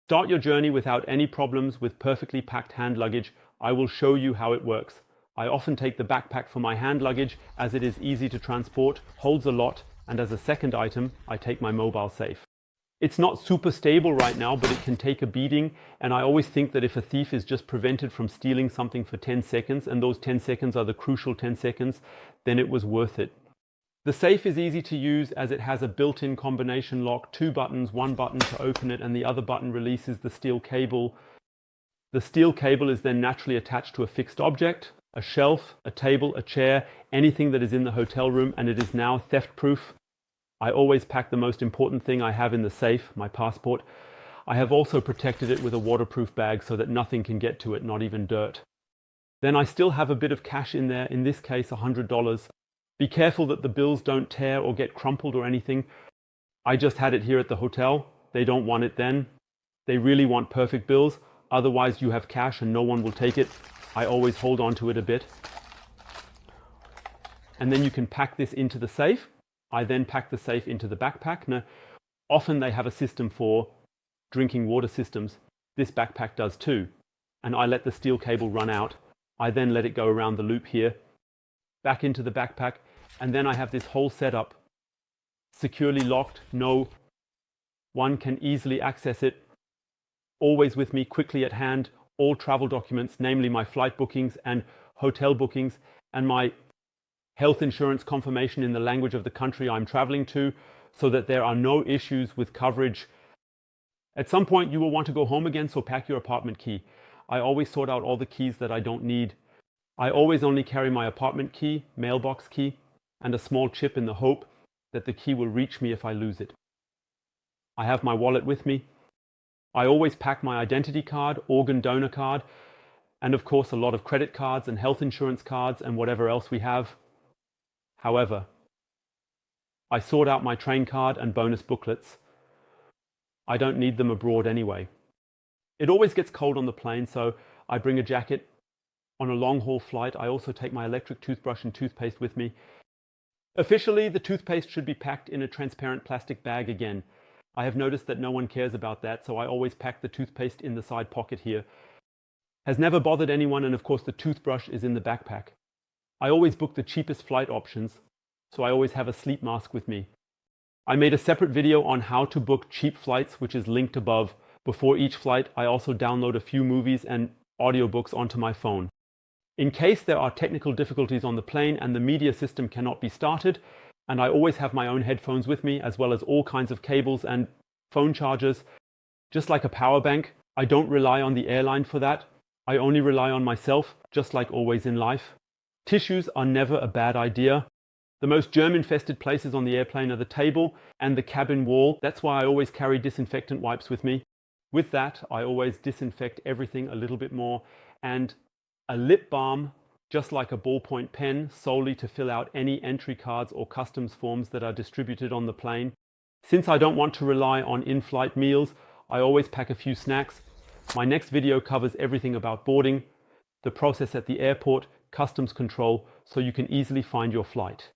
Start your journey without any problems with perfectly packed hand luggage. I will show you how it works. I often take the backpack for my hand luggage as it is easy to transport, holds a lot, and as a second item, I take my mobile safe. It's not super stable right now, but it can take a beating, and I always think that if a thief is just prevented from stealing something for 10 seconds, and those 10 seconds are the crucial 10 seconds, then it was worth it. The safe is easy to use as it has a built-in combination lock, 2 buttons, 1 button to open it, and the other button releases the steel cable. The steel cable is then naturally attached to a fixed object, a shelf, a table, a chair, anything that is in the hotel room, and it is now theft-proof. I always pack the most important thing I have in the safe, my passport. I have also protected it with a waterproof bag so that nothing can get to it, not even dirt. Then I still have a bit of cash in there, in this case $100. Be careful that the bills don't tear or get crumpled or anything. I just had it here at the hotel. They don't want it then. They really want perfect bills. Otherwise you have cash and no one will take it. I always hold on to it a bit. And then you can pack this into the safe. I then pack the safe into the backpack. Now, often they have a system for drinking water systems. This backpack does too. And I let the steel cable run out. I then let it go around the loop here, back into the backpack, and then I have this whole setup securely locked. No one can easily access it. Always with me, quickly at hand, all travel documents, namely my flight bookings and hotel bookings and my health insurance confirmation in the language of the country I'm traveling to, so that there are no issues with coverage. At some point you will want to go home again, so pack your apartment key. I always sort out all the keys that I don't need. I always only carry my apartment key, mailbox key, and a small chip in the hope that the key will reach me if I lose it. I have my wallet with me. I always pack my identity card, organ donor card, and of course a lot of credit cards and health insurance cards and whatever else we have. However, I sort out my train card and bonus booklets. I don't need them abroad anyway. It always gets cold on the plane, so I bring a jacket. On a long-haul flight, I also take my electric toothbrush and toothpaste with me. Officially, the toothpaste should be packed in a transparent plastic bag again. I have noticed that no one cares about that, so I always pack the toothpaste in the side pocket here. Has never bothered anyone, and of course the toothbrush is in the backpack. I always book the cheapest flight options, so I always have a sleep mask with me. I made a separate video on how to book cheap flights, which is linked above. Before each flight, I also download a few movies and audiobooks onto my phone. In case there are technical difficulties on the plane and the media system cannot be started, and I always have my own headphones with me, as well as all kinds of cables and phone chargers. Just like a power bank, I don't rely on the airline for that. I only rely on myself, just like always in life. Tissues are never a bad idea. The most germ-infested places on the airplane are the table and the cabin wall. That's why I always carry disinfectant wipes with me. With that, I always disinfect everything a little bit more, and a lip balm, just like a ballpoint pen, solely to fill out any entry cards or customs forms that are distributed on the plane. Since I don't want to rely on in-flight meals, I always pack a few snacks. My next video covers everything about boarding, the process at the airport, customs control, so you can easily find your flight.